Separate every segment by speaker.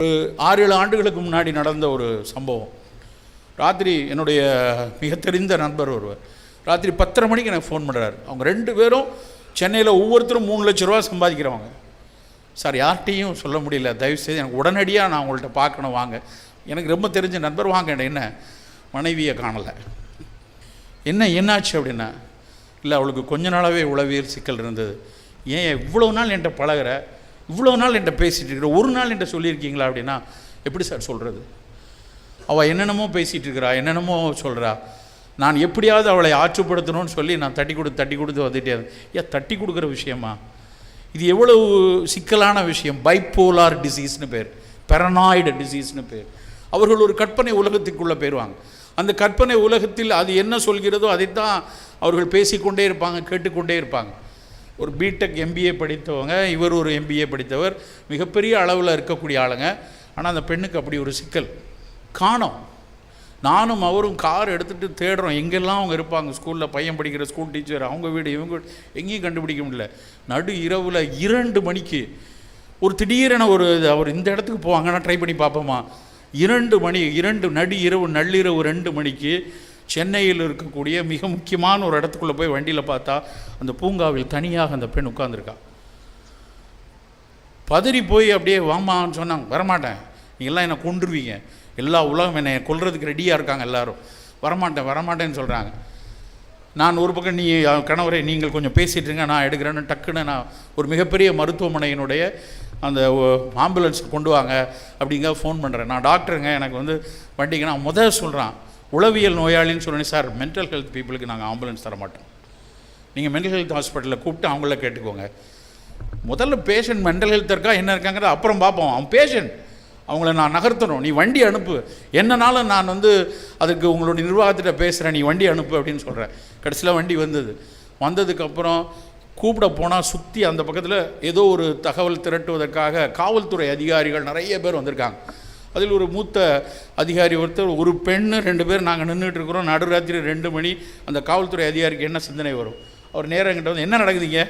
Speaker 1: ஒரு 6-7 ஆண்டுகளுக்கு முன்னாடி நடந்த ஒரு சம்பவம். ராத்திரி என்னுடைய மிக தெரிந்த நண்பர் ஒருவர் ராத்திரி 10:30 மணிக்கு எனக்கு ஃபோன் பண்ணுறாரு. அவங்க 2 பேரும் சென்னையில் ஒவ்வொருத்தரும் 3 லட்ச ரூபா சம்பாதிக்கிறவங்க. சார் யார்கிட்டையும் சொல்ல முடியல, தயவுசெய்து எனக்கு உடனடியாக நான் உங்கள்கிட்ட பார்க்கணும், வாங்க. எனக்கு ரொம்ப தெரிஞ்ச நண்பர், வாங்க. என்ன மனைவியை காணலை, என்னாச்சு அப்படின்னா, இல்லை அவளுக்கு கொஞ்ச நாளாகவே உளவியல் சிக்கல் இருந்தது. ஏன் இவ்வளோ நாள் என்கிட்ட பழகிற, இவ்வளோ நாள் என்கிட்ட பேசிகிட்டு இருக்கிற, ஒரு நாள் என்கிட்ட சொல்லியிருக்கீங்களா அப்படின்னா, எப்படி சார் சொல்கிறது? அவள் என்னென்னமோ பேசிகிட்டு இருக்கிறா, என்னென்னமோ சொல்கிறா. நான் எப்படியாவது அவளை ஆற்றுப்படுத்தணும்னு சொல்லி நான் தட்டி கொடுத்து வந்துட்டே. ஏன் தட்டி கொடுக்குற விஷயமா இது? எவ்வளவு சிக்கலான விஷயம். பைப்போலார் டிசீஸ்னு பேர், பெரனாய்டு டிசீஸ்னு பேர். அவர்கள் ஒரு கற்பனை உலகத்துக்குள்ளே போயிடுவாங்க. அந்த கற்பனை உலகத்தில் அது என்ன சொல்கிறதோ அதைத்தான் அவர்கள் பேசிக்கொண்டே இருப்பாங்க, கேட்டுக்கொண்டே இருப்பாங்க. ஒரு பிடெக் MBA படித்தவங்க, இவர் ஒரு MBA படித்தவர், மிகப்பெரிய அளவில் இருக்கக்கூடிய ஆளுங்க. ஆனால் அந்த பெண்ணுக்கு அப்படி ஒரு சிக்கல். காணோம். நானும் அவரும் கார் எடுத்துகிட்டு தேடுறோம், எங்கெல்லாம் அவங்க இருப்பாங்க. ஸ்கூலில் பையன் படிக்கிற ஸ்கூல் டீச்சர், அவங்க வீடு, இவங்க எங்கேயும் கண்டுபிடிக்க முடியல. நடு இரவில் 2 மணிக்கு ஒரு திடீரென அவர் இந்த இடத்துக்கு போவாங்கன்னா ட்ரை பண்ணி பார்ப்போமா. 2 மணி, நள்ளிரவு 2 மணிக்கு சென்னையில் இருக்கக்கூடிய மிக முக்கியமான ஒரு இடத்துக்குள்ளே போய் வண்டியில் பார்த்தா அந்த பூங்காவில் தனியாக அந்த பெண் உட்கார்ந்துருக்கா. பதறி போய் அப்படியே வாமான்னு சொன்னாங்க. வரமாட்டேன், நீங்கள்லாம் என்னை கொன்றுவீங்க, எல்லா உலகம் என்னை கொல்றதுக்கு ரெடியாக இருக்காங்க, எல்லோரும் வரமாட்டேன்னு சொல்கிறாங்க. நான் ஒரு பக்கம், நீ கணவரை நீங்கள் கொஞ்சம் பேசிட்டுருங்க, நான் எடுக்கிறேன்னு டக்குன்னு நான் ஒரு மிகப்பெரிய மருத்துவமனையினுடைய அந்த ஆம்புலன்ஸ் கொண்டு வாங்க அப்படிங்க ஃபோன் பண்ணுறேன். நான் டாக்டருங்க, எனக்கு வண்டிக்கு நான் முதல் சொல்கிறான், உளவியல் நோயாளின்னு சொன்னேன். சார், மென்டல் ஹெல்த் பீப்புளுக்கு நாங்கள் ஆம்புலன்ஸ் தர மாட்டோம், நீங்கள் மென்டல் ஹெல்த் ஹாஸ்பிட்டலில் கூப்பிட்டு அவங்கள கேட்டுக்கோங்க. முதல்ல பேஷண்ட் மென்டல் ஹெல்த் இருக்கா என்ன இருக்காங்கிறத அப்புறம் பார்ப்போம். அவன் பேஷண்ட், அவங்கள நான் நகர்த்தணும், நீ வண்டி அனுப்பு, என்னன்னாலும் நான் அதுக்கு உங்களுடைய நிர்வாகத்திட்ட பேசுகிறேன், நீ வண்டி அனுப்பு அப்படின்னு சொல்கிறேன். கடைசியில் வண்டி வந்ததுக்கப்புறம் கூப்பிட போனால் சுற்றி அந்த பக்கத்தில் ஏதோ ஒரு தகவல் திரட்டுவதற்காக காவல்துறை அதிகாரிகள் நிறைய பேர் வந்திருக்காங்க. அதில் ஒரு மூத்த அதிகாரி ஒருத்தர், ஒரு பெண்ணு, 2 பேர் நாங்கள் நின்றுட்டு இருக்கிறோம். நடுராத்திரி 2 மணி. அந்த காவல்துறை அதிகாரிக்கு என்ன சிந்தனை வரும்? அவர் நேரம் என்கிட்ட என்ன நடக்குதுங்க,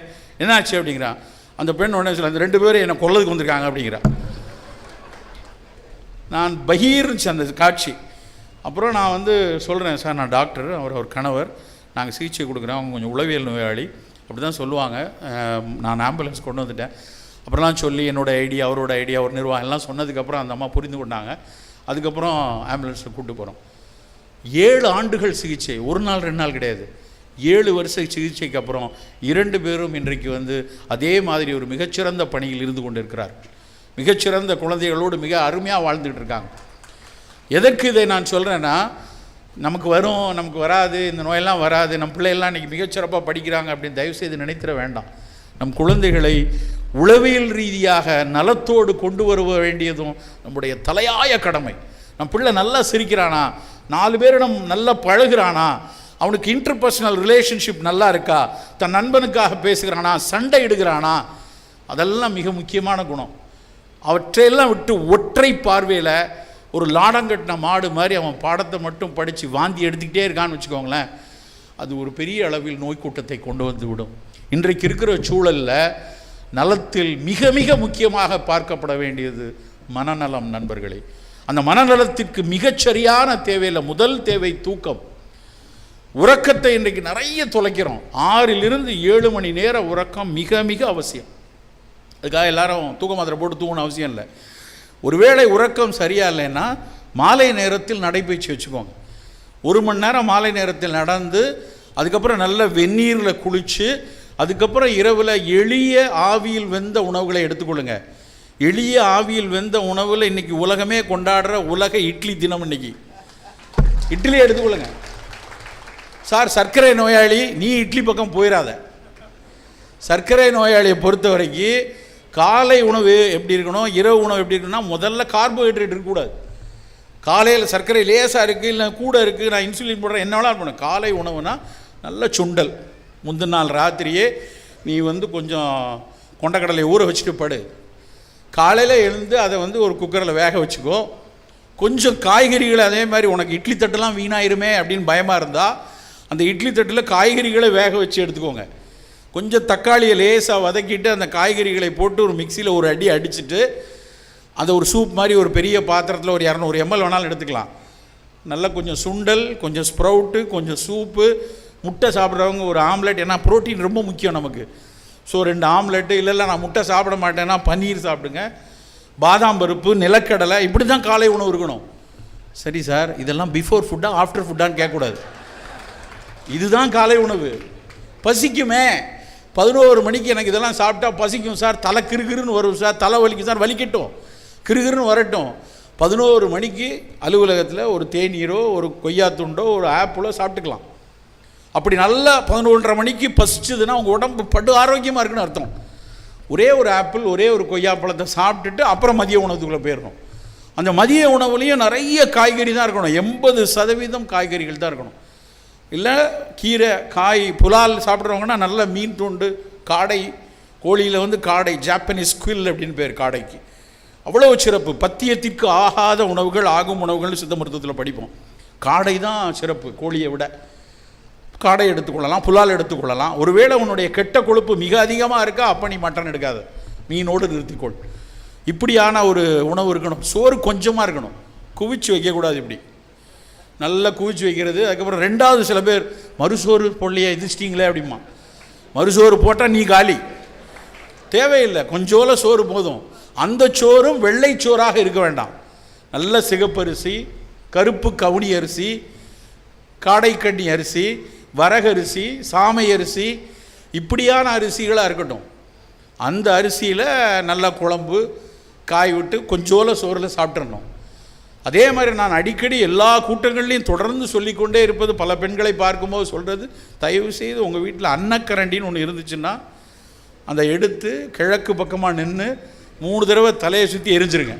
Speaker 1: என்னாச்சு அப்படிங்கிறான். அந்த பெண் உடனே சொல்ல, அந்த 2 பேரும் என்னை கொல்லதுக்கு வந்திருக்காங்க அப்படிங்கிறான். நான் பகீர்னுச்சு அந்த காட்சி. அப்புறம் நான் சொல்கிறேன், சார் நான் டாக்டர், அவர் கணவர், நாங்கள் சிகிச்சை கொடுக்குறோம், அவங்க கொஞ்சம் உளவியல் நோயாளி அப்படி தான் சொல்லுவாங்க, நான் ஆம்புலன்ஸ் கொண்டு வந்துட்டேன் அப்புறம்லாம் சொல்லி என்னோடய ஐடியா, அவரோட ஐடியா, ஒரு நிர்வாகம் எல்லாம் சொன்னதுக்கப்புறம் அந்த அம்மா புரிந்து கொண்டாங்க. அதுக்கப்புறம் ஆம்புலன்ஸில் கூப்பிட்டு போகிறோம். 7 ஆண்டுகள் சிகிச்சை, 1 நாள் 2 நாள் கிடையாது, 7 வருஷ சிகிச்சைக்கு அப்புறம் 2 பேரும் இன்றைக்கு அதே மாதிரி ஒரு மிகச்சிறந்த பணியில் இருந்து கொண்டு இருக்கிறார். மிகச்சிறந்த குழந்தைகளோடு மிக அருமையாக வாழ்ந்துக்கிட்டு இருக்காங்க. எதற்கு இதை நான் சொல்கிறேன்னா, நமக்கு வரும், நமக்கு வராது, இந்த நோயெல்லாம் வராது, நம் பிள்ளைகள்லாம் இன்றைக்கி மிகச்சிறப்பாக படிக்கிறாங்க அப்படின்னு தயவுசெய்து நினைத்திட வேண்டாம். நம் குழந்தைகளை உளவியல் ரீதியாக நலத்தோடு கொண்டு வர வேண்டியதும் நம்முடைய தலையாய கடமை. நம் பிள்ளை நல்லா சிரிக்கிறானா, 4 பேரிடம் நல்லா பழகிறானா, அவனுக்கு இன்டர்பர்சனல் ரிலேஷன்ஷிப் நல்லா இருக்கா, தன் நண்பனுக்காக பேசுகிறானா, சண்டை இடுகிறானா, அதெல்லாம் மிக முக்கியமான குணம். அவற்றையெல்லாம் விட்டு ஒற்றை பார்வையில் ஒரு லாடங்கட்டின மாடு மாதிரி அவன் பாடத்தை மட்டும் படித்து வாந்தி எடுத்துக்கிட்டே இருக்கான்னு வச்சுக்கோங்களேன், அது ஒரு பெரிய அளவில் நோய் கூட்டத்தை கொண்டு வந்து விடும். இன்றைக்கு இருக்கிற சூழலில் நலத்தில் மிக மிக முக்கியமாக பார்க்கப்பட வேண்டியது மனநலம். நண்பர்களே, அந்த மனநலத்திற்கு மிகச்சரியான தேவையில் முதல் தேவை தூக்கம். உறக்கத்தை இன்றைக்கு நிறைய தொலைக்கிறோம். 6லிருந்து 7 மணி நேர உறக்கம் மிக மிக அவசியம். அதுக்காக எல்லாரும் தூக்க மாத்திரை போட்டு தூங்கணும் அவசியம் இல்லை. ஒருவேளை உறக்கம் சரியாக இல்லைன்னா மாலை நேரத்தில் நடைபயிற்சி வச்சுக்கோங்க. 1 மணி நேரம் மாலை நேரத்தில் நடந்து, அதுக்கப்புறம் நல்ல வெந்நீரில் குளித்து, அதுக்கப்புறம் இரவில் எளிய ஆவியில் வெந்த உணவுகளை எடுத்துக்கொள்ளுங்க. எளிய ஆவியில் வெந்த உணவில் இன்றைக்கி உலகமே கொண்டாடுற உலக இட்லி தினம். இன்றைக்கி இட்லி எடுத்துக்கொள்ளுங்க. சார், சர்க்கரை நோயாளி, நீ இட்லி பக்கம் போயிடாத. சர்க்கரை நோயாளியை பொறுத்த வரைக்கும் காலை உணவு எப்படி இருக்கணும், இரவு உணவு எப்படி இருக்கணும்னா, முதல்ல கார்போஹைட்ரேட் இருக்கக்கூடாது. காலையில் சர்க்கரை லேசாக இருக்குது, இல்லை கூட இருக்குது, நான் இன்சுலின் போடுறேன், என்ன வேணாலும் இருக்கணும். காலை உணவுனா நல்ல சுண்டல். முந்தின நாள் ராத்திரியே நீ கொஞ்சம் கொண்டக்கடலை ஊற வச்சுட்டு படு. காலையில் எழுந்து அதை ஒரு குக்கரில் வேக வச்சுக்கோ. கொஞ்சம் காய்கறிகளை, அதே மாதிரி உனக்கு இட்லி தட்டெல்லாம் வீணாயிருமே அப்படின்னு பயமாக இருந்தால் அந்த இட்லி தட்டில் காய்கறிகளை வேக வச்சு எடுத்துக்கோங்க. கொஞ்சம் தக்காளியை லேசாக வதக்கிட்டு அந்த காய்கறிகளை போட்டு ஒரு மிக்சியில் ஒரு அடி அடிச்சுட்டு அந்த ஒரு சூப் மாதிரி ஒரு பெரிய பாத்திரத்தில் ஒரு 200 ml வேணாலும் எடுத்துக்கலாம். நல்லா கொஞ்சம் சுண்டல், கொஞ்சம் ஸ்ப்ரவுட்டு, கொஞ்சம் சூப்பு, முட்டை சாப்பிட்றவங்க ஒரு ஆம்லெட். ஏன்னா ப்ரோட்டீன் ரொம்ப முக்கியம் நமக்கு. So 2 omelette. இல்லை நான் முட்டை சாப்பிட மாட்டேன்னா பன்னீர் சாப்பிடுங்க. பாதாம் பருப்பு, நிலக்கடலை, இப்படி தான் காலை உணவு இருக்கணும். சரி சார், இதெல்லாம் பிஃபோர் ஃபுட்டா ஆஃப்டர் ஃபுட்டான்னு கேட்கக்கூடாது. இதுதான் காலை உணவு. பசிக்குமே, 11 மணிக்கு எனக்கு இதெல்லாம் சாப்பிட்டா பசிக்கும் சார், தலை கிறுகிறுன்னு வரும் சார், தலை வலிக்கும் சார், வலிக்கட்டும், கிறுகிறுன்னு வரட்டும். 11 மணிக்கு அலுவலகத்தில் ஒரு தேநீரோ ஒரு கொய்யா துண்டோ ஒரு ஆப்பிளோ சாப்பிட்டுக்கலாம். அப்படி நல்லா 11:30 மணிக்கு பசிச்சதுன்னா உங்கள் உடம்பு படு ஆரோக்கியமாக இருக்குன்னு அர்த்தம். ஒரே ஒரு ஆப்பிள், ஒரே ஒரு கொய்யா பழத்தை சாப்பிட்டுட்டு அப்புறம் மதிய உணவுக்குள்ளே போயிடணும். அந்த மதிய உணவுலேயும் நிறைய காய்கறி தான் இருக்கணும். 80% காய்கறிகள் தான் இருக்கணும். இல்லை கீரை, காய், புலால் சாப்பிட்றவங்கன்னா நல்ல மீன் துண்டு, காடை, கோழியில் வந்து காடை, ஜாப்பனீஸ் ஸ்குவில் அப்படின்னு பேர் காடைக்கு. அவ்வளோ சிறப்பு. பத்தியத்திற்கு ஆகாத உணவுகள் ஆகும் உணவுகள்னு சித்த மருத்துவத்தில் படிப்போம். காடை தான் சிறப்பு கோழியை விட. காடை எடுத்துக்கொள்ளலாம், புலால் எடுத்துக்கொள்ளலாம். ஒருவேளை உன்னுடைய கெட்ட கொழுப்பு மிக அதிகமாக இருக்கா, அப்போ நீ மட்டன் எடுக்காத, மீனோடு நிறுத்திக்கொள். இப்படியான ஒரு உணவு இருக்கணும். சோறு கொஞ்சமாக இருக்கணும், குவிச்சு வைக்கக்கூடாது. இப்படி நல்லா குவிச்சு வைக்கிறது. அதுக்கப்புறம் 2வது சில பேர் மறுசோறு பொல்லையை எதிர்ச்சிட்டிங்களே அப்படிமா. மறுசோறு போட்டால் நீ காலி, தேவையில்லை, கொஞ்சோல சோறு போதும். அந்த சோறும் வெள்ளை சோறாக இருக்க வேண்டாம். நல்ல சிகப்பரிசி, கருப்பு கவுனி அரிசி, காடைக்கண்ணி அரிசி, வரகரிசி, சாமை அரிசி, இப்படியான அரிசிகளாக இருக்கட்டும். அந்த அரிசியில் நல்லா குழம்பு காய் விட்டு கொஞ்சோல சோறில் சாப்பிட்றணும். அதே மாதிரி நான் அடிக்கடி எல்லா கூட்டங்கள்லையும் தொடர்ந்து சொல்லிக்கொண்டே இருப்பது, பல பெண்களை பார்க்கும்போது சொல்கிறது, தயவு செய்து உங்கள் வீட்டில் அன்னக்கரண்டின்னு ஒன்று இருந்துச்சுன்னா அதை எடுத்து கிழக்கு பக்கமாக நின்று 3 தடவை தலையை சுற்றி எரிஞ்சிருங்க.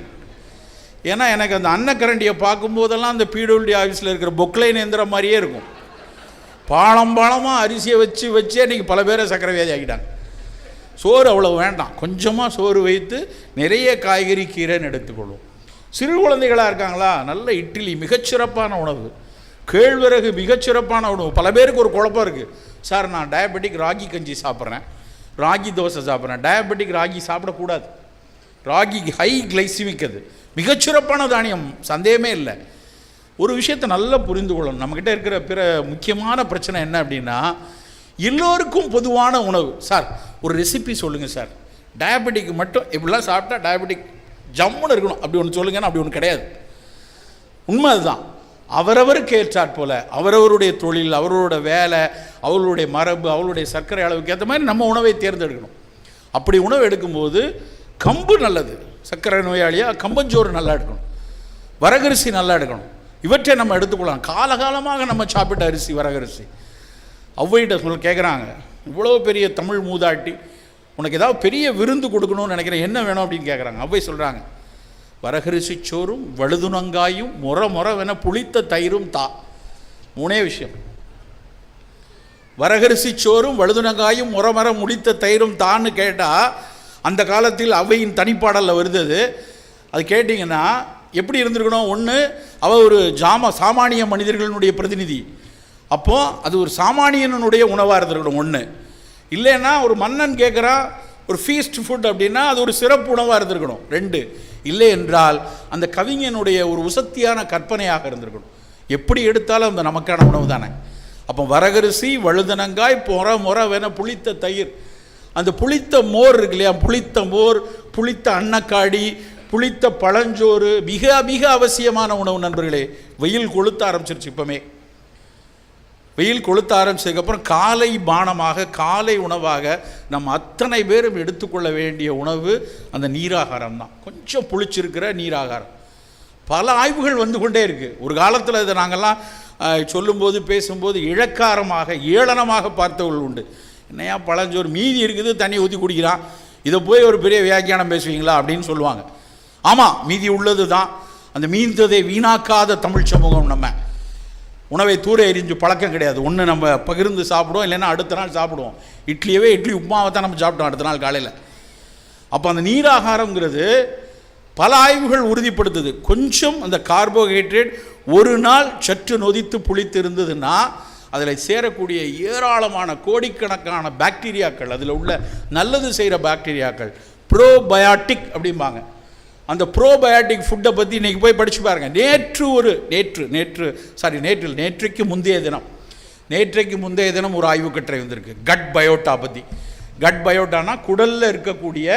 Speaker 1: ஏன்னா எனக்கு அந்த அன்னக்கரண்டியை பார்க்கும்போதெல்லாம் அந்த பிடபிள்யூடி ஆஃபீஸில் இருக்கிற பொக்லைன் எந்திரம் மாதிரியே இருக்கும். பாளமாக அரிசியை வச்சே இன்றைக்கி பல பேரை சக்கரை வியாதி ஆகிட்டாங்க. சோறு அவ்வளோ வேண்டாம், கொஞ்சமாக சோறு வைத்து நிறைய காய்கறி கீரைன்னு எடுத்துக்கொள்ளும். சிறு குழந்தைகளாக இருக்காங்களா, நல்ல இட்லி மிகச்சிறப்பான உணவு, கேழ்வரகு மிகச்சிறப்பான உணவு. பல பேருக்கு ஒரு குழப்பம் இருக்குது, சார் நான் டயபெட்டிக் ராகி கஞ்சி சாப்பிட்றேன், ராகி தோசை சாப்பிட்றேன். டயபெட்டிக் ராகி சாப்பிடக்கூடாது. ராகி ஹை கிளைசிமிக், அது மிகச்சிறப்பான தானியம், சந்தேகமே இல்லை. ஒரு விஷயத்தை நல்லா புரிந்து கொள்ளணும். நம்மக்கிட்ட இருக்கிற பிற முக்கியமான பிரச்சனை என்ன அப்படின்னா, எல்லோருக்கும் பொதுவான உணவு. சார் ஒரு ரெசிபி சொல்லுங்கள் சார், டயபெட்டிக் மட்டும் இப்படிலாம் சாப்பிட்டா டயபெட்டிக் ஜம்முன்னு இருக்கணும் அப்படி ஒன்று சொல்லுங்கன்னு அப்படி ஒன்று கிடையாது. உண்மை அதுதான். அவரவருக்கு ஏற்றாற் போல் அவரவருடைய தொழில், அவரோட வேலை, அவர்களுடைய மரபு, அவர்களுடைய சர்க்கரை அளவுக்கு ஏற்ற மாதிரி நம்ம உணவை தேர்ந்தெடுக்கணும். அப்படி உணவு எடுக்கும்போது கம்பு நல்லது, சர்க்கரை நோயாளியாக கம்பஞ்சோறு நல்லா எடுக்கணும், வரகரிசி நல்லா எடுக்கணும். இவற்றை நம்ம எடுத்துக்கொள்ளலாம். காலகாலமாக நம்ம சாப்பிட்ட அரிசி வரகரிசி. ஔவைகிட்ட கேட்குறாங்க, இவ்வளோ பெரிய தமிழ் மூதாட்டி, உனக்கு ஏதாவது பெரிய விருந்து கொடுக்கணும்னு நினைக்கிறேன், என்ன வேணும் அப்படின்னு கேட்குறாங்க. ஔவை சொல்கிறாங்க, வரகரிசி சோறும் வழுதுணங்காயும் முறை புளித்த தயிரும் தா. 3 விஷயம். வரகரிசி சோறும் வழுதுணங்காயும் முறை முடித்த தயிரும் தான்னு கேட்டால், அந்த காலத்தில் ஔவையின் தனிப்பாடலில் வருது அது கேட்டிங்கன்னா எப்படி இருந்திருக்கணும். ஒன்று, அவள் ஒரு சாமானிய மனிதர்களுடைய பிரதிநிதி, அப்போது அது ஒரு சாமானியனுடைய உணவாக இருந்திருக்கணும். ஒன்று, இல்லைன்னா ஒரு மன்னன் கேட்குறான் ஒரு ஃபீஸ்ட் ஃபுட் அப்படின்னா அது ஒரு சிறப்பு உணவாக இருந்திருக்கணும். 2, இல்லை என்றால் அந்த கவிஞனுடைய ஒரு உசத்தியான கற்பனையாக இருந்திருக்கணும். எப்படி எடுத்தாலும் அந்த நமக்கான உணவு தானே. அப்போ வரகரிசி, வழுதனங்காய், முறை புளித்த தயிர், அந்த புளித்த மோர் இருக்கு இல்லையா, புளித்த மோர், புளித்த அன்னக்காடி, புளித்த பழஞ்சோறு மிக மிக அவசியமான உணவு நண்பர்களே. வெயில் கொளுத்த ஆரம்பிச்சிருச்சு. இப்போமே வெயில் கொளுத்த ஆரம்பிச்சதுக்கப்புறம் காலை பானமாக, காலை உணவாக நம்ம அத்தனை பேரும் எடுத்துக்கொள்ள வேண்டிய உணவு அந்த நீராகாரம் தான். கொஞ்சம் புளிச்சிருக்கிற நீராகாரம். பல ஆய்வுகள் வந்து கொண்டே இருக்குது. ஒரு காலத்தில் இதை நாங்கள்லாம் சொல்லும்போது பேசும்போது இழக்காரமாக ஏளனமாக பார்த்தவர்கள் உண்டு. என்னையா பழஞ்சோறு மீதி இருக்குது, தண்ணி ஊற்றி குடிக்கிறான், இதை போய் ஒரு பெரிய வியாக்கியானம் பேசுவீங்களா அப்படின்னு சொல்லுவாங்க. ஆமாம், மீதி உள்ளது தான். அந்த மீந்ததை வீணாக்காத தமிழ் சமூகம். நம்ம உணவை தூர எரிஞ்சு பழக்கம் கிடையாது. ஒன்று நம்ம பகிர்ந்து சாப்பிடுவோம், இல்லைன்னா அடுத்த நாள் சாப்பிடுவோம். இட்லி உப்புமாவை தான் நம்ம சாப்பிட்டோம் அடுத்த நாள் காலையில். அப்போ அந்த நீராகாரங்கிறது பல ஆய்வுகள் உறுதிப்படுத்துது. கொஞ்சம் அந்த கார்போஹைட்ரேட் ஒரு நாள் சற்று நொதித்து புளித்து இருந்ததுன்னா அதில் சேரக்கூடிய ஏராளமான கோடிக்கணக்கான பாக்டீரியாக்கள், அதில் உள்ள நல்லது செய்கிற பாக்டீரியாக்கள், ப்ரோபயாட்டிக் அப்படிம்பாங்க, அந்த ப்ரோபயாட்டிக் ஃபுட்டை பற்றி இன்றைக்கி போய் படித்து பாருங்கள். நேற்றைக்கு முந்தைய தினம் ஒரு ஆய்வு கட்டுரை வந்திருக்கு கட் பயோட்டா பற்றி. கட் பயோட்டானா குடலில் இருக்கக்கூடிய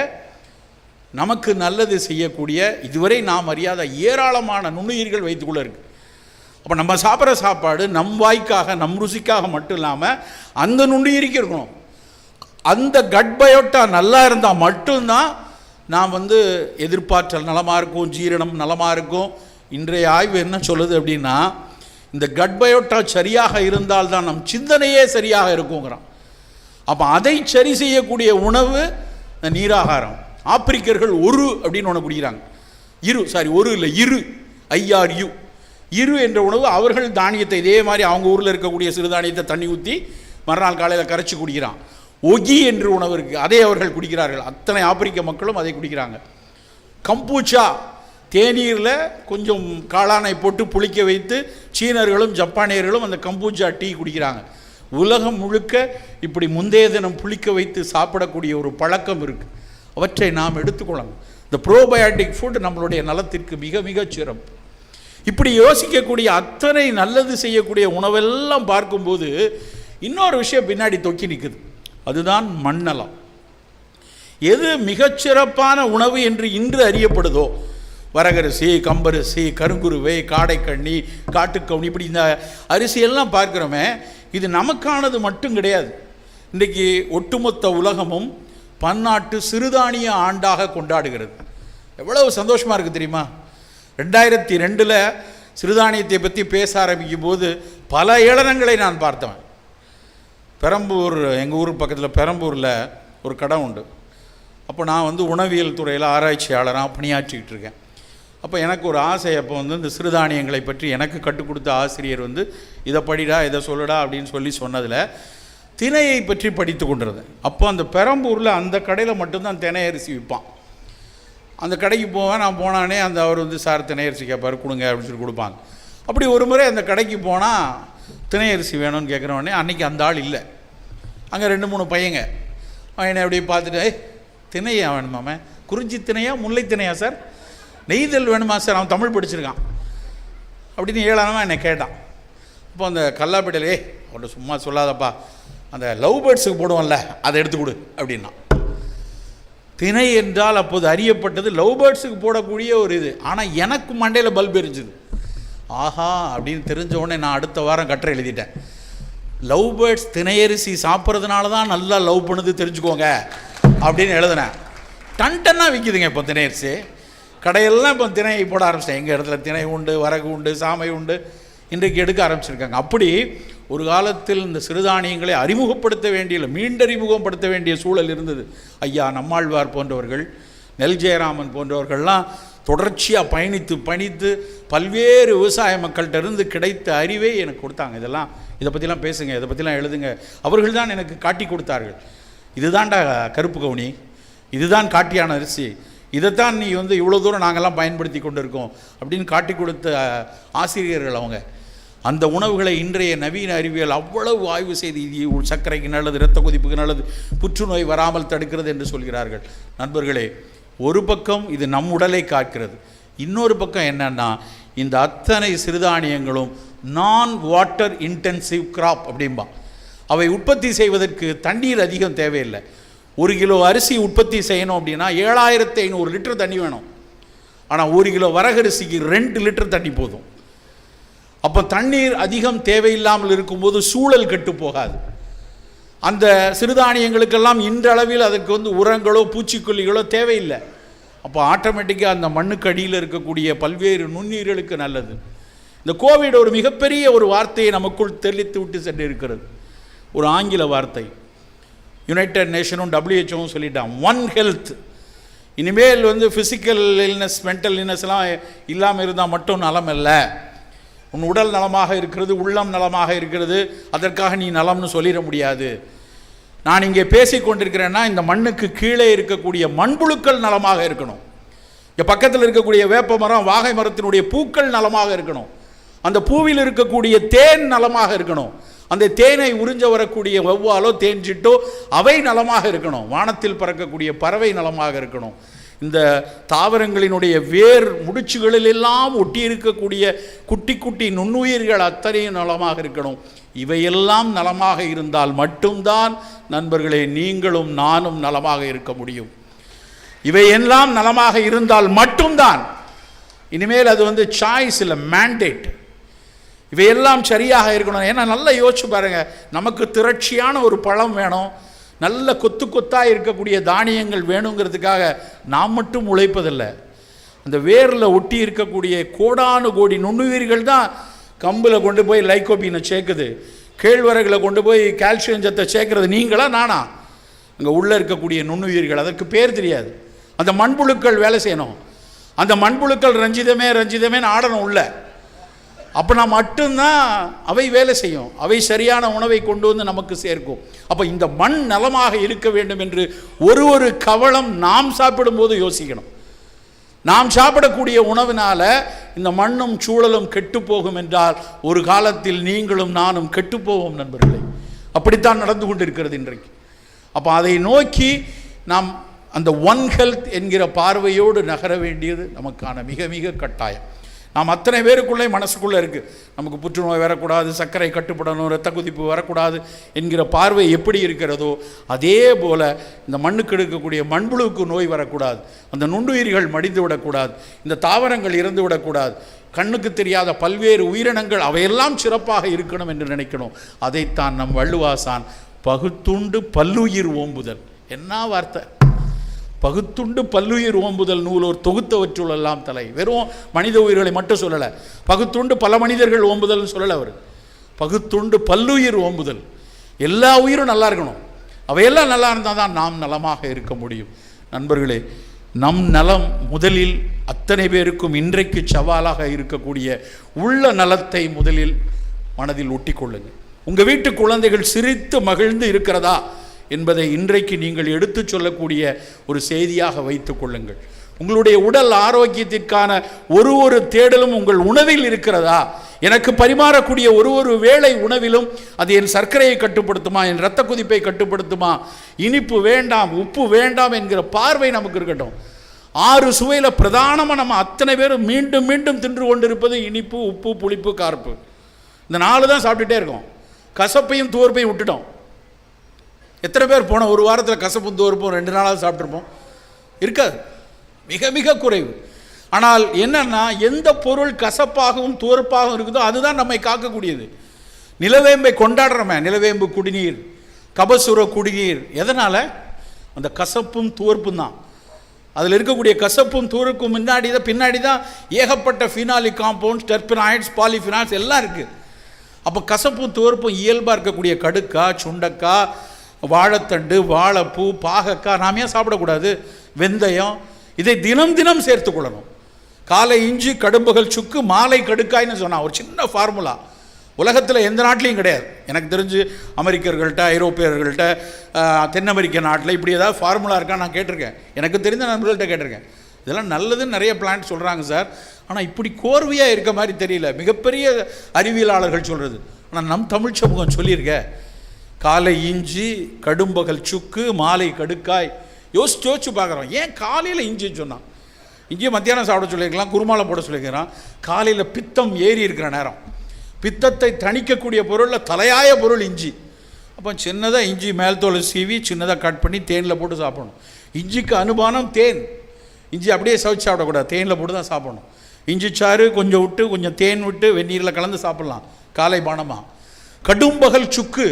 Speaker 1: நமக்கு நல்லது செய்யக்கூடிய இதுவரை நாம் அறியாத ஏராளமான நுண்ணுயிர்கள் வைத்துக்குள்ளே இருக்குது. அப்போ நம்ம சாப்பிட்ற சாப்பாடு நம் வாய்க்காக நம் ருசிக்காக மட்டும் இல்லாமல் அந்த நுண்ணுயிரிக்கு இருக்கணும். அந்த கட் பயோட்டா நல்லா இருந்தால் மட்டும்தான் நாம் எதிர்பார்த்தல் நலமாக இருக்கும், ஜீரணம் நலமாக இருக்கும். இன்றைய ஆய்வு என்ன சொல்லுது அப்படின்னா, இந்த கட் பயோட்டா சரியாக இருந்தால்தான் நம் சிந்தனையே சரியாக இருக்குங்கிறான். அப்போ அதை சரி செய்யக்கூடிய உணவு நீராகாரம். ஆப்பிரிக்கர்கள் ஒரு அப்படின்னு ஒன்று குடிக்கிறாங்க. இரு என்ற உணவு. அவர்கள் தானியத்தை இதே மாதிரி அவங்க ஊரில் இருக்கக்கூடிய சிறுதானியத்தை தண்ணி ஊற்றி மறுநாள் காலையில் கரைச்சி குடிக்கிறான். ஒகி என்று உணவு இருக்குது, அதை அவர்கள் குடிக்கிறார்கள். அத்தனை ஆப்பிரிக்க மக்களும் அதை குடிக்கிறாங்க. கம்பூச்சா, தேநீரில் கொஞ்சம் காளானை போட்டு புளிக்க வைத்து சீனர்களும் ஜப்பானியர்களும் அந்த கம்பூச்சா டீ குடிக்கிறாங்க. உலகம் முழுக்க இப்படி முந்தைய தினம் புளிக்க வைத்து சாப்பிடக்கூடிய ஒரு பழக்கம் இருக்குது. அவற்றை நாம் எடுத்துக்கொள்ளணும். இந்த ப்ரோபயாட்டிக் ஃபுட் நம்மளுடைய நலத்திற்கு மிக மிக சிறப்பு. இப்படி யோசிக்கக்கூடிய அத்தனை நல்லது செய்யக்கூடிய உணவெல்லாம் பார்க்கும்போது இன்னொரு விஷயம் பின்னாடி தொக்கி நிற்குது. அதுதான் மண்ணலம். எது மிகச்சிறப்பான உணவு என்று இன்று அறியப்படுதோ, வரகரிசி, கம்பரிசி, கருங்குருவை, காடைக்கண்ணி, காட்டுக்கவுனி, இப்படி இந்த அரிசியெல்லாம் பார்க்குறோமே, இது நமக்கானது மட்டும் கிடையாது. இன்றைக்கி ஒட்டுமொத்த உலகமும் பன்னாட்டு சிறுதானிய ஆண்டாக கொண்டாடுகிறது. எவ்வளவு சந்தோஷமாக இருக்குது தெரியுமா? 2002 சிறுதானியத்தை பற்றி பேச ஆரம்பிக்கும் போது பல ஏளனங்களை நான் பார்த்தவன். பெரம்பூர், எங்கள் ஊர் பக்கத்தில் பெரம்பூரில் ஒரு கடை உண்டு. அப்போ நான் உணவியல் துறையில் ஆராய்ச்சியாளராக பணியாற்றிக்கிட்டு இருக்கேன். அப்போ எனக்கு ஒரு ஆசை. அப்போ இந்த சிறுதானியங்களை பற்றி எனக்கு கற்றுக் கொடுத்த ஆசிரியர் இதை படிடா, இதை சொல்லுடா அப்படின்னு சொன்னதில் திணையை பற்றி படித்து கொண்டிருந்தேன். அப்போ அந்த பெரம்பூரில் அந்த கடையில் மட்டும்தான் தினை அரிசி விற்பான். அந்த கடைக்கு போவேன். நான் போனானே அவர் சார் தினை அரிசி கேட்பார், கொடுங்க அப்படின்னு சொல்லி கொடுப்பாங்க. அப்படி ஒரு முறை அந்த கடைக்கு போனால் தினை அரிசி வேணும்னு கேட்குறவொடனே அன்றைக்கி அந்த ஆள் இல்லை. அங்கே 2-3 பையங்க என்னை அப்படியே பார்த்துட்டு, தினையா வேணுமாமே, குறிஞ்சி தினையா முல்லை தினையா சார், நெய்தல் வேணுமா சார், அவன் தமிழ் படிச்சிருக்கான் அப்படின்னு ஏழானமாக என்னை கேட்டான். அப்போ அந்த கல்லாப்பேட்டையிலே அவன்கிட்ட சும்மா சொல்லாதப்பா, அந்த லவ் பேர்ட்ஸுக்கு போடுவோம்ல அதை எடுத்து கொடு அப்படின்னா. திணை என்றால் அப்போது அறியப்பட்டது லவ் பேர்ட்ஸுக்கு போடக்கூடிய ஒரு இது. ஆனால் எனக்கு மண்டையில் பல்ப் எரிஞ்சுது. ஆஹா அப்படின்னு தெரிஞ்ச உடனே நான் அடுத்த வாரம் கட்டுரை எழுதிட்டேன். லவ் பேர்ட்ஸ் திணையரிசி சாப்பிட்றதுனால தான் நல்லா லவ் பண்ணுது தெரிஞ்சுக்கோங்க அப்படின்னு எழுதினேன். டன்னா விற்கிதுங்க இப்போ திணையரிசி. கடையெல்லாம் இப்போ திணை போட ஆரம்பிச்சிட்டேன். எங்கள் இடத்துல திணை உண்டு, வரகு உண்டு, சாமை உண்டு, இன்றைக்கு எடுக்க ஆரம்பிச்சிருக்காங்க. அப்படி ஒரு காலத்தில் இந்த சிறுதானியங்களை அறிமுகப்படுத்த வேண்டிய, மீண்டறிமுகப்படுத்த வேண்டிய சூழல் இருந்தது. ஐயா நம்மாழ்வார் போன்றவர்கள், நெல் ஜெயராமன் போன்றவர்கள்லாம் தொடர்ச்சியாக பயணித்து பல்வேறு விவசாய மக்கள்கிட்ட இருந்து கிடைத்த அறிவை எனக்கு கொடுத்தாங்க. இதை பற்றிலாம் பேசுங்க, இதை பற்றிலாம் எழுதுங்க. அவர்கள் தான் எனக்கு காட்டி கொடுத்தார்கள். இதுதான்டா கருப்பு கவுனி, இதுதான் காட்டியான அரிசி, இதைத்தான் நீ இவ்வளோ தூரம் நாங்கள்லாம் பயன்படுத்தி கொண்டு இருக்கோம் அப்படின்னு காட்டி கொடுத்த ஆசிரியர்கள் அவங்க. அந்த உணவுகளை இன்றைய நவீன அறிவியல் அவ்வளவு ஆய்வு செய்து இது சர்க்கரைக்கு நல்லது, இரத்த கொதிப்புக்கு நல்லது, புற்றுநோய் வராமல் தடுக்கிறது என்று சொல்கிறார்கள். நண்பர்களே, ஒரு பக்கம் இது நம் உடலை காக்கிறது, இன்னொரு பக்கம் என்னன்னா இந்த அத்தனை சிறுதானியங்களும் நான் வாட்டர் இன்டென்சிவ் கிராப் அப்படின்பா. அவை உற்பத்தி செய்வதற்கு தண்ணீர் அதிகம் தேவையில்லை. 1 கிலோ அரிசி உற்பத்தி செய்யணும் அப்படின்னா 7500 லிட்டர் தண்ணி வேணும். ஆனால் 1 கிலோ வரகரிசிக்கு 2 லிட்டர் தண்ணி போதும். அப்போ தண்ணீர் அதிகம் தேவையில்லாமல் இருக்கும்போது சூழல் கெட்டு போகாது. அந்த சிறுதானியங்களுக்கெல்லாம் இன்றளவில் அதற்கு உரங்களோ பூச்சிக்கொல்லிகளோ தேவையில்லை. அப்போ ஆட்டோமேட்டிக்காக அந்த மண்ணுக்கு அடியில் இருக்கக்கூடிய பல்வேறு நுண்ணுயிர்களுக்கு நல்லது. இந்த கோவிட் ஒரு மிகப்பெரிய ஒரு வார்த்தையை நமக்குள் தெளித்து விட்டு சென்று இருக்கிறது. ஒரு ஆங்கில வார்த்தை, யுனைடெட் நேஷனும் WHO சொல்லிட்டான், ஒன் ஹெல்த். இனிமேல் ஃபிசிக்கல் இல்னஸ், மென்டல் இல்னஸ்லாம் இல்லாமல் இருந்தால் மட்டும் நலம் இல்லை. உன் உடல் நலமாக இருக்கிறது, உள்ளம் நலமாக இருக்கிறது, அதற்காக நீ நலம்னு சொல்லிட முடியாது. நான் இங்கே பேசி கொண்டிருக்கிறேன்னா இந்த மண்ணுக்கு கீழே இருக்கக்கூடிய மண்புழுக்கள் நலமாக இருக்கணும். இங்கே பக்கத்தில் இருக்கக்கூடிய வேப்ப மரம், வாகை மரத்தினுடைய பூக்கள் நலமாக இருக்கணும். அந்த பூவில் இருக்கக்கூடிய தேன் நலமாக இருக்கணும். அந்த தேனை உறிஞ்ச வரக்கூடிய வௌவாலோ தேன்சிட்டோ அவை நலமாக இருக்கணும். வானத்தில் பறக்கக்கூடிய பறவை நலமாக இருக்கணும். இந்த தாவரங்களினுடைய வேர் முடிச்சுகளிலெல்லாம் ஒட்டி இருக்கக்கூடிய குட்டி குட்டி நுண்ணுயிர்கள் அத்தனையும் நலமாக இருக்கணும். இவையெல்லாம் நலமாக இருந்தால் மட்டும்தான் நண்பர்களே நீங்களும் நானும் நலமாக இருக்க முடியும். இவையெல்லாம் நலமாக இருந்தால் மட்டும்தான். இனிமேல் அது சாய்ஸ் இல்லை, மேண்டேட். இவையெல்லாம் சரியாக இருக்கணும். ஏன்னா நல்லா யோசிச்சு பாருங்க, நமக்கு திரட்சியான ஒரு பழம் வேணும், நல்ல கொத்து கொத்தாக இருக்கக்கூடிய தானியங்கள் வேணுங்கிறதுக்காக நாம் மட்டும் உழைப்பதில்லை. அந்த வேரில் ஒட்டி இருக்கக்கூடிய கோடானு கோடி நுண்ணுயிர்கள் தான் கம்பில் கொண்டு போய் லைக்கோபீனை சேர்க்குது, கேழ்வரகில் கொண்டு போய் கால்சியம் சத்தை சேர்க்கறது நீங்களா நானா? அங்கே உள்ளே இருக்கக்கூடிய நுண்ணுயிர்கள், அதற்கு பேர் தெரியாது. அந்த மண்புழுக்கள் வேலை செய்யணும். அந்த மண்புழுக்கள் ரஞ்சிதமே ரஞ்சிதமேன்னு ஆடணும் உள்ள. அப்போனா மட்டும்தான் அவை வேலை செய்யும், அவை சரியான உணவை கொண்டு வந்து நமக்கு சேர்க்கும். அப்போ இந்த மண் நலமாக இருக்க வேண்டும் என்று ஒரு கவளம் நாம் சாப்பிடும்போது யோசிக்கணும். நாம் சாப்பிடக்கூடிய உணவினால இந்த மண்ணும் சூழலும் கெட்டு போகும் என்றால் ஒரு காலத்தில் நீங்களும் நானும் கெட்டு போவோம் நண்பர்களே. அப்படித்தான் நடந்து கொண்டு இருக்கிறது இன்றைக்கு. அப்போ அதை நோக்கி நாம் அந்த ஒன் ஹெல்த் என்கிற பார்வையோடு நகர வேண்டியது நமக்கான மிக மிக கட்டாயம். நாம் அத்தனை பேருக்குள்ளே மனசுக்குள்ளே இருக்குது, நமக்கு புற்றுநோய் வரக்கூடாது, சர்க்கரை கட்டுப்படணும், இரத்த கொதிப்பு வரக்கூடாது என்கிற பார்வை எப்படி இருக்கிறதோ அதே போல் இந்த மண்ணுக்கு எடுக்கக்கூடிய மண்புழுவுக்கு நோய் வரக்கூடாது, அந்த நுண்ணுயிர்கள் மடிந்து விடக்கூடாது, இந்த தாவரங்கள் இறந்து விடக்கூடாது, கண்ணுக்கு தெரியாத பல்வேறு உயிரினங்கள் அவையெல்லாம் சிறப்பாக இருக்கணும் என்று நினைக்கணும். அதைத்தான் நம் வள்ளுவாசான் பகுத்துண்டு பல்லுயிர் ஓம்புதல். என்ன வார்த்தை! பகுத்துண்டு பல்லுயிர் ஓம்புதல் நூலோர் தொகுத்தவற்றுள்ளெல்லாம் தலை. வெறும் மனித உயிர்களை மட்டும் சொல்லலை, பகுத்துண்டு பல மனிதர்கள் ஓம்புதல்னு சொல்லலை அவர். பகுத்துண்டு பல்லுயிர் ஓம்புதல், எல்லா உயிரும் நல்லா இருக்கணும். அவையெல்லாம் நல்லா இருந்தால் தான் நாம் நலமாக இருக்க முடியும். நண்பர்களே, நம் நலம் முதலில் அத்தனை பேருக்கும் இன்றைக்கு சவாலாக இருக்கக்கூடிய உள்ள நலத்தை முதலில் மனதில் ஒட்டி கொள்ளுங்கள். உங்கள் வீட்டு குழந்தைகள் சிரித்து மகிழ்ந்து இருக்கிறதா என்பதை இன்றைக்கு நீங்கள் எடுத்து சொல்லக்கூடிய ஒரு செய்தியாக வைத்துக் கொள்ளுங்கள். உங்களுடைய உடல் ஆரோக்கியத்திற்கான ஒரு தேடலும் உங்கள் உணவில் இருக்கிறதா? எனக்கு பரிமாறக்கூடிய ஒரு வேளை உணவிலும் அது என் சர்க்கரையை கட்டுப்படுத்துமா, என் இரத்த கொதிப்பை கட்டுப்படுத்துமா, இனிப்பு வேண்டாம் உப்பு வேண்டாம் என்கிற பார்வை நமக்கு இருக்கட்டும். 6 சுவையில் பிரதானமாக நம்ம அத்தனை பேரும் மீண்டும் மீண்டும் தின்று கொண்டிருப்பது இனிப்பு, உப்பு, புளிப்பு, கார்ப்பு. இந்த 4 தான் சாப்பிட்டுட்டே இருக்கோம். கசப்பையும் துவர்ப்பையும் விட்டுட்டோம். எத்தனை பேர் போன ஒரு வாரத்தில் கசப்பும் துவர்ப்பும் 2 நாளாவது சாப்பிட்ருப்போம்? இருக்காது, மிக மிக குறைவு. ஆனால் என்னன்னா, எந்த பொருள் கசப்பாகவும் துவர்ப்பாகவும் இருக்குதோ அதுதான் நம்மை காக்கக்கூடியது. நிலவேம்பை கொண்டாடுறோமே, நிலவேம்பு குடிநீர், கபசுர குடிநீர், எதனால்? அந்த கசப்பும் துவர்ப்பும் தான். அதில் இருக்கக்கூடிய கசப்பும் துவர்ப்பும் பின்னாடி தான் ஏகப்பட்ட ஃபினாலிக் காம்பவுண்ட்ஸ், டெர்பினாய்ட்ஸ், பாலிஃபினால்ஸ் எல்லாம் இருக்குது. அப்போ கசப்பும் துவர்ப்பும் இயல்பாக இருக்கக்கூடிய கடுக்காய், சுண்டக்காய், வாழைத்தண்டு, வாழைப்பூ, பாகக்காய் நாம் ஏன் சாப்பிடக்கூடாது? வெந்தயம், இதை தினம் தினம் சேர்த்துக்கொள்ளணும். காலை இஞ்சி, கடும்பகல் சுக்கு, மாலை கடுக்காய்னு சொன்னால் ஒரு சின்ன ஃபார்முலா உலகத்தில் எந்த நாட்டிலையும் கிடையாது. எனக்கு தெரிஞ்சு அமெரிக்கர்கள்ட்ட, ஐரோப்பியர்கள்ட்ட, தென் அமெரிக்க நாட்டில் இப்படி ஏதாவது ஃபார்முலா இருக்கான்னு நான் கேட்டிருக்கேன். எனக்கு தெரிந்த நண்பர்கள்ட்ட கேட்டிருக்கேன். இதெல்லாம் நல்லதுன்னு நிறைய பிளான்ட் சொல்கிறாங்க சார், ஆனால் இப்படி கோர்வையாக இருக்க மாதிரி தெரியல. மிகப்பெரிய அறிவியலாளர்கள் சொல்கிறது. ஆனால் நம் தமிழ் சமூகம் சொல்லியிருக்க, காலை இஞ்சி, கடும்பகல் சுக்கு, மாலை கடுக்காய். யோசிச்சு பார்க்குறோம். ஏன் காலையில் இஞ்சின்னு சொன்னான்? இஞ்சியை மத்தியானம் சாப்பிட சொல்லியிருக்கலாம், குருமாலை போட சொல்லியிருக்கிறான். காலையில் பித்தம் ஏறி இருக்கிற நேரம், பித்தத்தை தணிக்கக்கூடிய பொருளில் தலையாய பொருள் இஞ்சி. அப்போ சின்னதாக இஞ்சி மேல் தோலை சீவி சின்னதாக கட் பண்ணி தேனில் போட்டு சாப்பிடணும். இஞ்சிக்கு அனுபானம் தேன். இஞ்சி அப்படியே சமைச்சு சாப்பிடக்கூடாது, தேனில் போட்டு தான் சாப்பிடணும். இஞ்சி சாறு கொஞ்சம் விட்டு, கொஞ்சம் தேன் விட்டு வெந்நீரில் கலந்து சாப்பிட்லாம் காலை பானமாக. கடும்பகல் சுக்கு,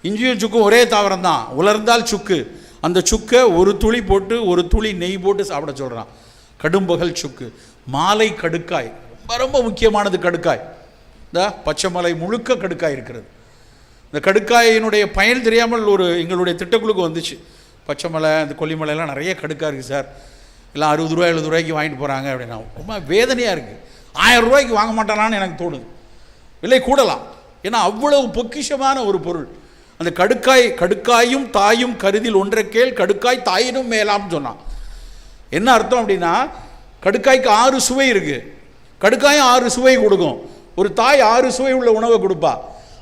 Speaker 1: இஞ்சியும் சுக்கும் ஒரே தாவரம் தான், உலர்ந்தால் சுக்கு. அந்த சுக்கை ஒரு துளி போட்டு ஒரு துளி நெய் போட்டு சாப்பிட சொல்கிறான். கடும்பகல் சுக்கு. மாலை கடுக்காய், ரொம்ப ரொம்ப முக்கியமானது கடுக்காய். இந்த பச்சை மலை முழுக்க கடுக்காய் இருக்கிறது. இந்த கடுக்காயினுடைய பயன் தெரியாமல் எங்களுடைய திட்டக்குழுக்கு வந்துச்சு. பச்சை மலை, இந்த கொல்லிமலையெல்லாம் நிறைய கடுக்காய் இருக்குது சார், எல்லாம் 60 ரூபா 70 ரூபாய்க்கு வாங்கிட்டு போகிறாங்க அப்படின்னா ரொம்ப வேதனையாக இருக்குது. 1000 ரூபாய்க்கு வாங்க மாட்டானான்னு எனக்கு தோணுது. விலை கூடலாம், ஏன்னா அவ்வளவு பொக்கிஷமான ஒரு பொருள் அந்த கடுக்காய். கடுக்காயும் தாயும் கருதில் ஒன்றை கேள், கடுக்காய் தாயினும் மேலாம்னு சொன்னான். என்ன அர்த்தம் அப்படின்னா, கடுக்காய்க்கு 6 சுவை இருக்குது, கடுக்காயும் 6 சுவை கொடுக்கும். ஒரு தாய் 6 சுவை உள்ள உணவை கொடுப்பா.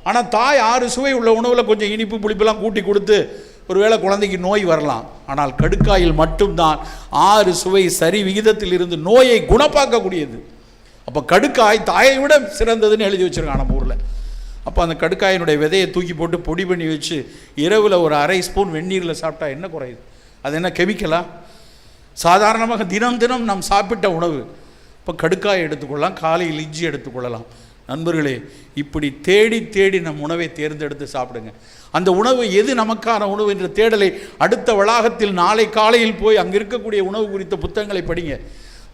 Speaker 1: ஆனால் தாய் 6 சுவை உள்ள உணவில் கொஞ்சம் இனிப்பு புளிப்பெல்லாம் கூட்டி கொடுத்து ஒருவேளை குழந்தைக்கு நோய் வரலாம், ஆனால் கடுக்காயில் மட்டும்தான் 6 சுவை சரி விகிதத்தில் இருந்து நோயை குணப்பாக்கக்கூடியது. அப்போ கடுக்காய் தாயை விட சிறந்ததுன்னு எழுதி வச்சுருக்காங்க நம்ம ஊரில். அப்போ அந்த கடுக்காயினுடைய விதையை தூக்கி போட்டு பொடி பண்ணி வச்சு இரவில் ஒரு அரை ஸ்பூன் வெந்நீரில் சாப்பிட்டா என்ன குறையுது? அது என்ன கெமிக்கலா? சாதாரணமாக தினம் தினம் நாம் சாப்பிட்ட உணவு. இப்போ கடுக்காய் எடுத்துக்கொள்ளலாம், காலையில் இஞ்சி எடுத்துக்கொள்ளலாம். நண்பர்களே, இப்படி தேடி தேடி நம் உணவை தேர்ந்தெடுத்து சாப்பிடுங்க. அந்த உணவு எது நமக்கான உணவு என்ற தேடலை அடுத்த வளாகத்தில் நாளை காலையில் போய் அங்கே இருக்கக்கூடிய உணவு குறித்த புத்தகங்களை படிங்க.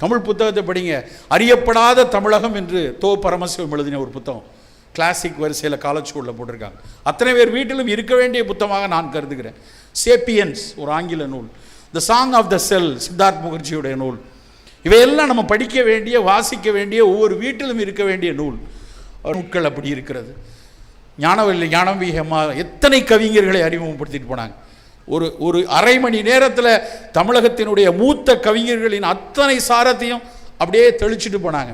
Speaker 1: தமிழ் புத்தகத்தை படிங்க. அறியப்படாத தமிழகம் என்று தோ பரமசிவம் எழுதின ஒரு புத்தகம் கிளாசிக் வரிசையில் காலேஜ் ஸ்கூலில் போட்டிருக்காங்க. அத்தனை பேர் வீட்டிலும் இருக்க வேண்டிய புத்தகமாக நான் கருதுகிறேன். சேப்பியன்ஸ் ஒரு ஆங்கில நூல், த சாங் ஆஃப் த செல் சித்தார்த் முகர்ஜியுடைய நூல். இவையெல்லாம் நம்ம படிக்க வேண்டிய, வாசிக்க வேண்டிய, ஒவ்வொரு வீட்டிலும் இருக்க வேண்டிய நூல். நூல்கள் அப்படி இருக்கிறது. ஞானவீகமா எத்தனை கவிஞர்களை அறிமுகப்படுத்திட்டு போனாங்க. ஒரு அரை மணி நேரத்தில் தமிழகத்தினுடைய மூத்த கவிஞர்களின் அத்தனை சாரத்தையும் அப்படியே தெளிச்சுட்டு போனாங்க.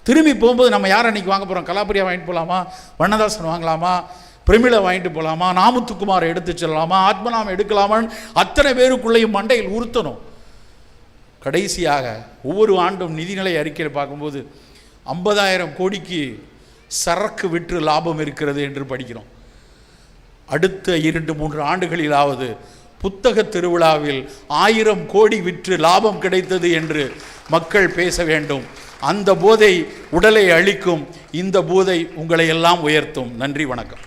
Speaker 1: திரும்பி போகும்போது நம்ம யார் அன்றைக்கி வாங்க போகிறோம்? கலாபரியா வாங்கிட்டு போகலாமா, வண்ணதாசன் வாங்கலாமா, பிரமிளை வாங்கிட்டு போகலாமா, நாமுத்துக்குமாரை எடுத்து செல்லலாமா, ஆத்மநாமம் எடுக்கலாமான்னு அத்தனை பேருக்குள்ளேயும் மண்டையில் உறுத்தணும். கடைசியாக ஒவ்வொரு ஆண்டும் நிதிநிலை அறிக்கையில் பார்க்கும்போது 50,000 கோடிக்கு சரக்கு விற்று லாபம் இருக்கிறது என்று படிக்கிறோம். அடுத்த 2-3 ஆண்டுகளிலாவது புத்தக திருவிழாவில் 1000 கோடி விற்று லாபம் கிடைத்தது என்று மக்கள் பேச வேண்டும். அந்த போதை உடலை அழிக்கும், இந்த போதை உங்களை எல்லாம் உயர்த்தும். நன்றி, வணக்கம்.